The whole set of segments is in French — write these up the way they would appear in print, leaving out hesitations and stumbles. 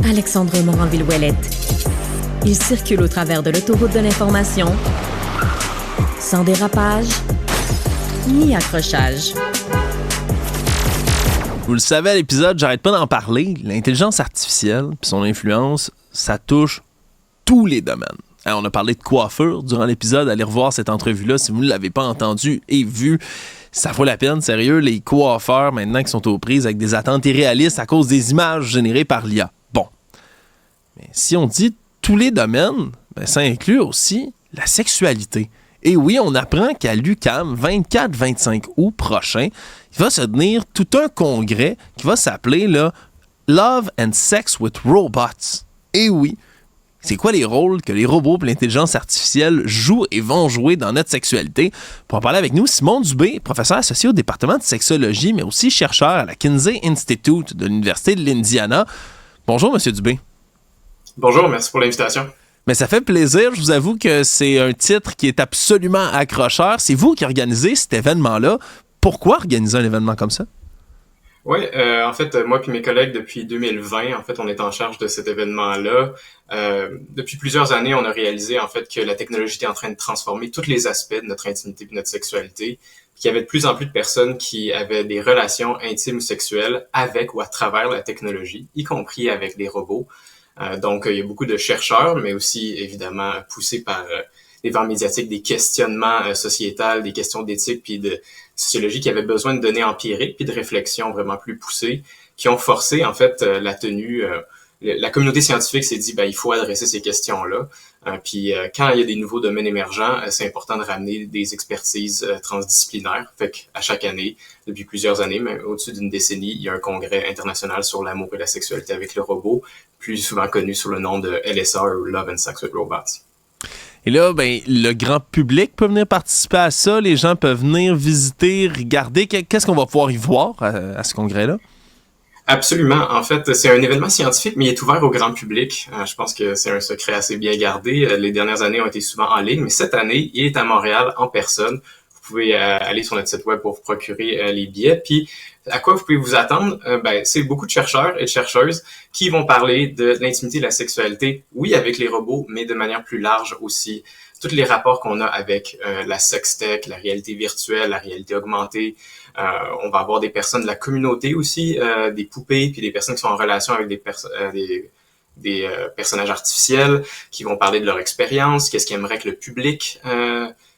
Alexandre Moranville-Ouellette. Il circule au travers de l'autoroute de l'information, sans dérapage ni accrochage. Vous le savez à l'épisode, j'arrête pas d'en parler. L'intelligence artificielle et son influence, ça touche tous les domaines. On a parlé de coiffure durant l'épisode. Allez revoir cette entrevue-là si vous ne l'avez pas entendue et vue. Ça vaut la peine, sérieux. Les coiffeurs, maintenant, qui sont aux prises avec des attentes irréalistes à cause des images générées par l'IA. Bon. Mais si on dit tous les domaines, ça inclut aussi la sexualité. Et oui, on apprend qu'à l'UQAM, 24-25 août prochain, il va se tenir tout un congrès qui va s'appeler là, Love and Sex with Robots. Et oui, c'est quoi les rôles que les robots et l'intelligence artificielle jouent et vont jouer dans notre sexualité? Pour en parler avec nous, Simon Dubé, professeur associé au département de sexologie, mais aussi chercheur à la Kinsey Institute de l'Université de l'Indiana. Bonjour, M. Dubé. Bonjour, merci pour l'invitation. Mais ça fait plaisir. Je vous avoue que c'est un titre qui est absolument accrocheur. C'est vous qui organisez cet événement-là. Pourquoi organiser un événement comme ça? Oui, en fait, moi et mes collègues, depuis 2020, en fait, on est en charge de cet événement-là. Depuis plusieurs années, on a réalisé, en fait, que la technologie était en train de transformer tous les aspects de notre intimité et de notre sexualité. Puis qu'il y avait de plus en plus de personnes qui avaient des relations intimes ou sexuelles avec ou à travers la technologie, y compris avec des robots. Donc, il y a beaucoup de chercheurs, mais aussi, évidemment, poussés par les vents médiatiques, des questionnements sociétals, des questions d'éthique puis de sociologie qui avaient besoin de données empiriques puis de réflexions vraiment plus poussées, qui ont forcé, en fait, la tenue. La communauté scientifique s'est dit, il faut adresser ces questions-là. Puis quand il y a des nouveaux domaines émergents, c'est important de ramener des expertises transdisciplinaires. Fait qu'à chaque année, depuis plusieurs années, même au-dessus d'une décennie, il y a un congrès international sur l'amour et la sexualité avec le robot, plus souvent connu sous le nom de LSR ou Love and Sex with Robots. Et là, le grand public peut venir participer à ça. Les gens peuvent venir visiter, regarder. Qu'est-ce qu'on va pouvoir y voir à ce congrès-là? Absolument. En fait, c'est un événement scientifique, mais il est ouvert au grand public. Je pense que c'est un secret assez bien gardé. Les dernières années ont été souvent en ligne, mais cette année, il est à Montréal en personne. Vous pouvez aller sur notre site web pour vous procurer les billets. Puis, à quoi vous pouvez vous attendre? C'est beaucoup de chercheurs et de chercheuses qui vont parler de l'intimité et de la sexualité, oui, avec les robots, mais de manière plus large aussi. Tous les rapports qu'on a avec la sextech, la réalité virtuelle, la réalité augmentée. On va avoir des personnes de la communauté aussi, des poupées, puis des personnes qui sont en relation avec des personnages artificiels, qui vont parler de leur expérience, qu'est-ce qu'ils aimeraient que le public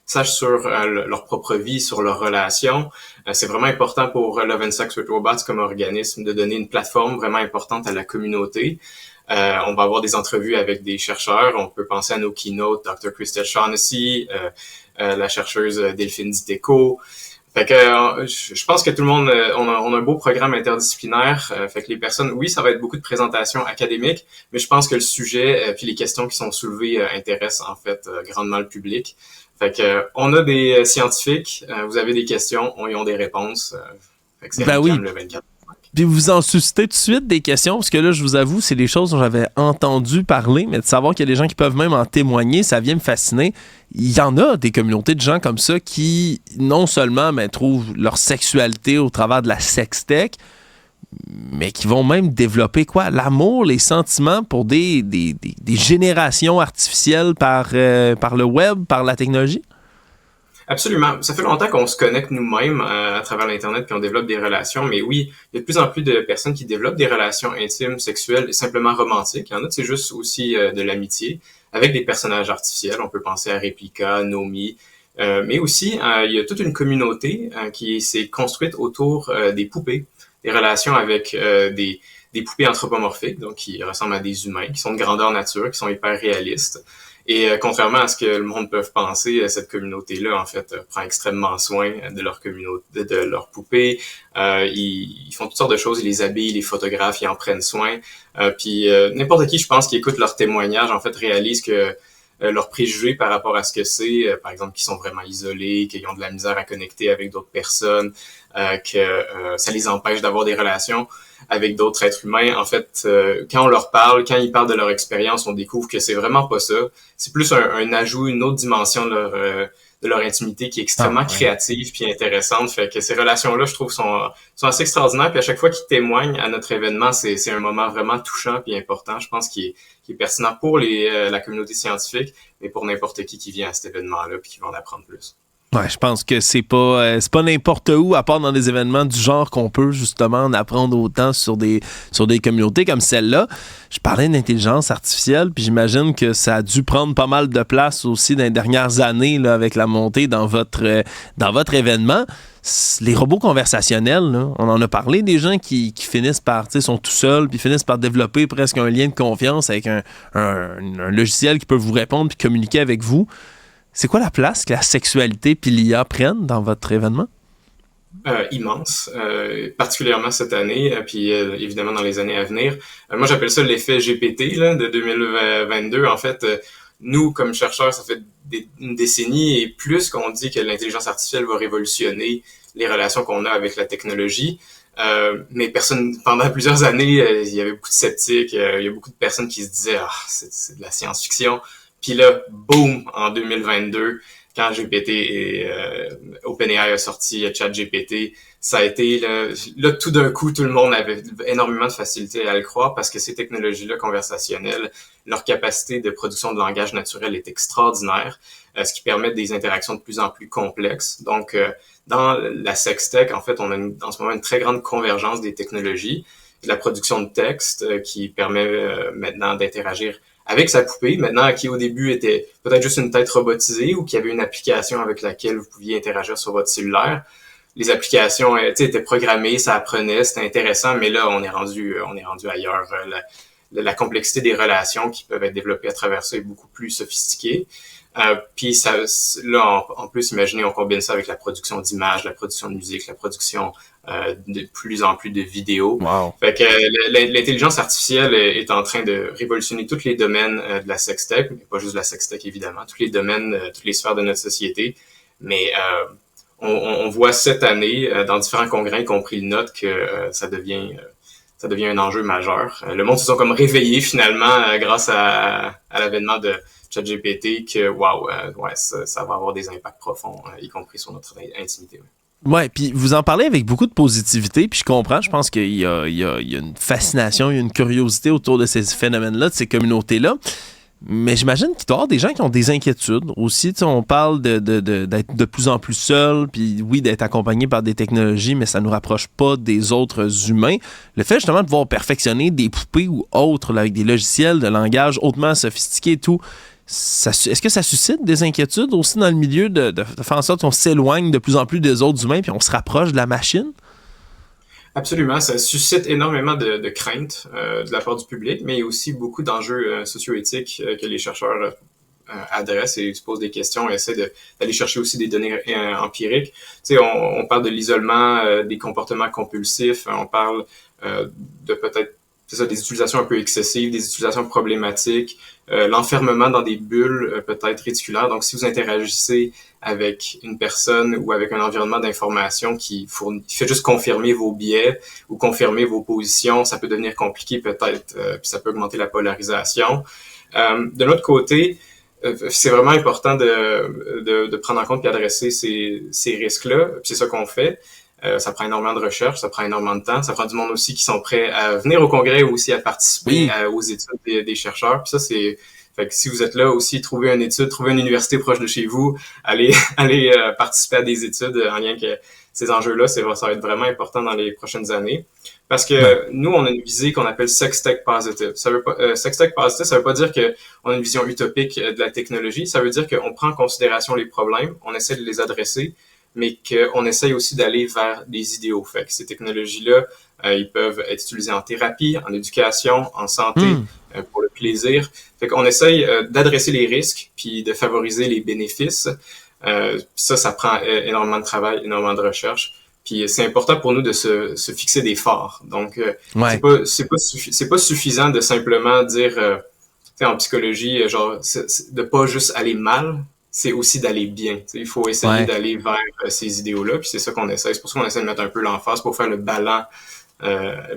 sache sur leur propre vie, sur leurs relations. C'est vraiment important pour Love and Sex with Robots comme organisme de donner une plateforme vraiment importante à la communauté. On va avoir des entrevues avec des chercheurs. On peut penser à nos keynotes, Dr. Christelle Shaughnessy, la chercheuse Delphine Diteko. Fait que je pense que tout le monde, on a un beau programme interdisciplinaire. Fait que les personnes, oui, ça va être beaucoup de présentations académiques, mais je pense que le sujet puis les questions qui sont soulevées intéressent en fait grandement le public. Fait que on a des scientifiques, vous avez des questions, ils ont des réponses. Fait que c'est oui. Le 24. Puis vous en suscitez tout de suite des questions, parce que là, je vous avoue, c'est des choses dont j'avais entendu parler, mais de savoir qu'il y a des gens qui peuvent même en témoigner, ça vient me fasciner. Il y en a des communautés de gens comme ça qui, non seulement trouvent leur sexualité au travers de la sextech, mais qui vont même développer l'amour, les sentiments pour des générations artificielles par le web, par la technologie. Absolument. Ça fait longtemps qu'on se connecte nous-mêmes à travers l'Internet puis on développe des relations. Mais oui, il y a de plus en plus de personnes qui développent des relations intimes, sexuelles, simplement romantiques. Il y en a, c'est juste aussi de l'amitié avec des personnages artificiels. On peut penser à Replika, Nomi. Mais aussi, il y a toute une communauté qui s'est construite autour des poupées, des relations avec des poupées anthropomorphiques, donc qui ressemblent à des humains, qui sont de grandeur nature, qui sont hyper réalistes. Et contrairement à ce que le monde peut penser, cette communauté-là, en fait, prend extrêmement soin de leur communauté, de leurs poupées. Ils font toutes sortes de choses, ils les habillent, ils les photographient, ils en prennent soin. Puis n'importe qui, je pense, qui écoute leurs témoignages, en fait, réalise que leurs préjugés par rapport à ce que c'est, par exemple, qu'ils sont vraiment isolés, qu'ils ont de la misère à connecter avec d'autres personnes, que ça les empêche d'avoir des relations avec d'autres êtres humains. En fait, quand on leur parle, quand ils parlent de leur expérience, on découvre que c'est vraiment pas ça. C'est plus un ajout, une autre dimension de de leur intimité qui est extrêmement créative puis intéressante. Fait que ces relations-là, je trouve, sont assez extraordinaires. Puis à chaque fois qu'ils témoignent à notre événement, c'est un moment vraiment touchant puis important. Je pense qui est pertinent pour la communauté scientifique, mais pour n'importe qui vient à cet événement-là puis qui va en apprendre plus. Ouais, je pense que c'est pas n'importe où, à part dans des événements du genre, qu'on peut justement en apprendre autant sur des communautés comme celle-là. Je parlais d'intelligence artificielle, puis j'imagine que ça a dû prendre pas mal de place aussi dans les dernières années là, avec la montée dans votre événement. Les robots conversationnels, là, on en a parlé, des gens qui finissent par, tu sais, sont tout seuls, puis finissent par développer presque un lien de confiance avec un logiciel qui peut vous répondre puis communiquer avec vous. C'est quoi la place que la sexualité puis l'IA prennent dans votre événement? Immense, particulièrement cette année, puis évidemment dans les années à venir. Moi, j'appelle ça l'effet GPT là, de 2022. En fait, nous, comme chercheurs, ça fait une décennie et plus qu'on dit que l'intelligence artificielle va révolutionner les relations qu'on a avec la technologie. Mais pendant plusieurs années, il y avait beaucoup de sceptiques, il y a beaucoup de personnes qui se disaient « c'est de la science-fiction ». Puis là, boum, en 2022, quand GPT et OpenAI a sorti ChatGPT, ça a été là tout d'un coup, tout le monde avait énormément de facilité à le croire parce que ces technologies-là conversationnelles, leur capacité de production de langage naturel est extraordinaire, ce qui permet des interactions de plus en plus complexes. Donc, dans la sextech, en fait, on a en ce moment une très grande convergence des technologies, de la production de texte qui permet maintenant d'interagir avec sa poupée, maintenant, qui au début était peut-être juste une tête robotisée ou qui avait une application avec laquelle vous pouviez interagir sur votre cellulaire. Les applications étaient programmées, ça apprenait, c'était intéressant, mais là, on est rendu ailleurs. La complexité des relations qui peuvent être développées à travers ça est beaucoup plus sophistiquée. Puis ça, là, on peut s'imaginer, on combine ça avec la production d'images, la production de musique, la production de plus en plus de vidéos. Wow. Fait que l'intelligence artificielle est en train de révolutionner tous les domaines de la sextech, mais pas juste de la sextech évidemment, tous les domaines, toutes les sphères de notre société. Mais on voit cette année, dans différents congrès, y compris le nôtre, que ça devient un enjeu majeur. Le monde se sont comme réveillés finalement grâce à l'avènement de ChatGPT que ça va avoir des impacts profonds, y compris sur notre intimité. Ouais, puis vous en parlez avec beaucoup de positivité, puis je comprends, je pense qu'il y a une fascination, il y a une curiosité autour de ces phénomènes-là, de ces communautés-là. Mais j'imagine qu'il doit y avoir des gens qui ont des inquiétudes aussi. Tu sais, on parle d'être de plus en plus seul, puis oui, d'être accompagné par des technologies, mais ça ne nous rapproche pas des autres humains. Le fait justement de voir perfectionner des poupées ou autres là, avec des logiciels de langage hautement sophistiqués et tout, est-ce que ça suscite des inquiétudes aussi dans le milieu de faire en sorte qu'on s'éloigne de plus en plus des autres humains puis on se rapproche de la machine? Absolument, ça suscite énormément de craintes de la part du public, mais il y a aussi beaucoup d'enjeux socio-éthiques que les chercheurs adressent et se posent des questions et essaient d'aller chercher aussi des données empiriques. Tu sais, on parle de l'isolement, des comportements compulsifs, on parle de peut-être des utilisations un peu excessives, des utilisations problématiques, l'enfermement dans des bulles peut-être réticulaires. Donc, si vous interagissez avec une personne ou avec un environnement d'information qui fait juste confirmer vos biais ou confirmer vos positions, ça peut devenir compliqué peut-être, puis ça peut augmenter la polarisation. De l'autre côté, c'est vraiment important de prendre en compte et adresser ces risques-là, puis c'est ça qu'on fait. Ça prend énormément de recherche, ça prend énormément de temps, ça prend du monde aussi qui sont prêts à venir au congrès ou aussi à participer aux études des chercheurs. Puis ça, fait que si vous êtes là aussi, trouvez une université proche de chez vous, allez participer à des études en lien avec ces enjeux-là, ça va être vraiment important dans les prochaines années. Parce que nous, on a une visée qu'on appelle Sextech Positive. Sextech Positive, ça veut pas dire qu'on a une vision utopique de la technologie, ça veut dire qu'on prend en considération les problèmes, on essaie de les adresser, mais qu'on essaye aussi d'aller vers des idéaux. Fait que ces technologies-là, ils peuvent être utilisés en thérapie, en éducation, en santé, pour le plaisir. Fait qu'on essaye d'adresser les risques puis de favoriser les bénéfices. Ça prend énormément de travail, énormément de recherche. Puis c'est important pour nous de se fixer des phares. Donc, c'est pas suffisant de simplement dire, tu sais, en psychologie, genre, de pas juste aller mal, c'est aussi d'aller bien. Il faut essayer d'aller vers ces idéaux-là, puis c'est ça qu'on essaie. C'est pour ça qu'on essaie de mettre un peu l'emphase pour faire le balancement.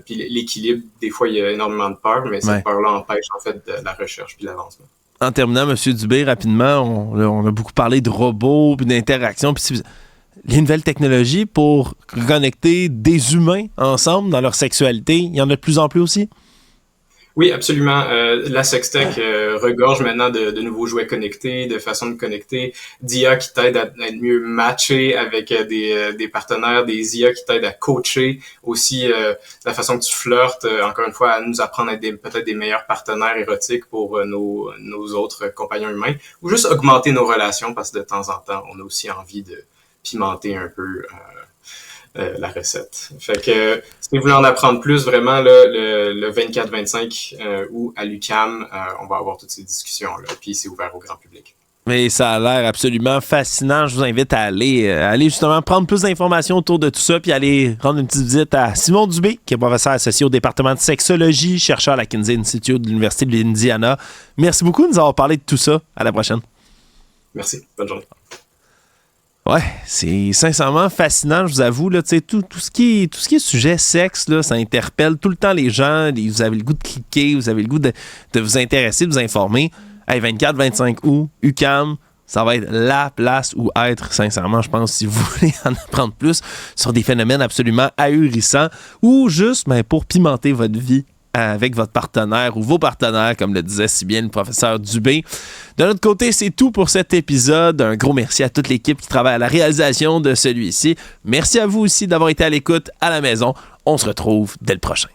Puis l'équilibre, des fois, il y a énormément de peur, mais cette peur-là empêche en fait de la recherche puis l'avancement. En terminant, M. Dubé, rapidement, on a beaucoup parlé de robots, puis d'interaction, puis les nouvelles technologies pour connecter des humains ensemble dans leur sexualité, il y en a de plus en plus aussi? Oui, absolument. La Sextech regorge maintenant de nouveaux jouets connectés, de façons de connecter, d'IA qui t'aident à être mieux matché avec des partenaires, des IA qui t'aident à coacher aussi la façon que tu flirtes, encore une fois, à nous apprendre à être peut-être des meilleurs partenaires érotiques pour nos autres compagnons humains, ou juste augmenter nos relations parce que de temps en temps, on a aussi envie de pimenter un peu la recette. Fait que si vous voulez en apprendre plus, vraiment là, le 24-25 août à l'UQAM, on va avoir toutes ces discussions-là, puis c'est ouvert au grand public. Mais ça a l'air absolument fascinant. Je vous invite à aller justement prendre plus d'informations autour de tout ça, puis aller rendre une petite visite à Simon Dubé, qui est professeur associé au département de sexologie, chercheur à la Kinsey Institute de l'Université de l'Indiana. Merci beaucoup de nous avoir parlé de tout ça. À la prochaine. Merci. Bonne journée. Ouais, c'est sincèrement fascinant, je vous avoue. Là, tout ce qui est sujet sexe, là, ça interpelle tout le temps les gens. Vous avez le goût de cliquer, vous avez le goût de vous intéresser, de vous informer. Hey, 24-25 août, UQAM, ça va être la place où être, sincèrement, je pense, si vous voulez en apprendre plus sur des phénomènes absolument ahurissants ou juste pour pimenter votre vie avec votre partenaire ou vos partenaires, comme le disait si bien le professeur Dubé. De notre côté, c'est tout pour cet épisode. Un gros merci à toute l'équipe qui travaille à la réalisation de celui-ci. Merci à vous aussi d'avoir été à l'écoute à la maison. On se retrouve dès le prochain.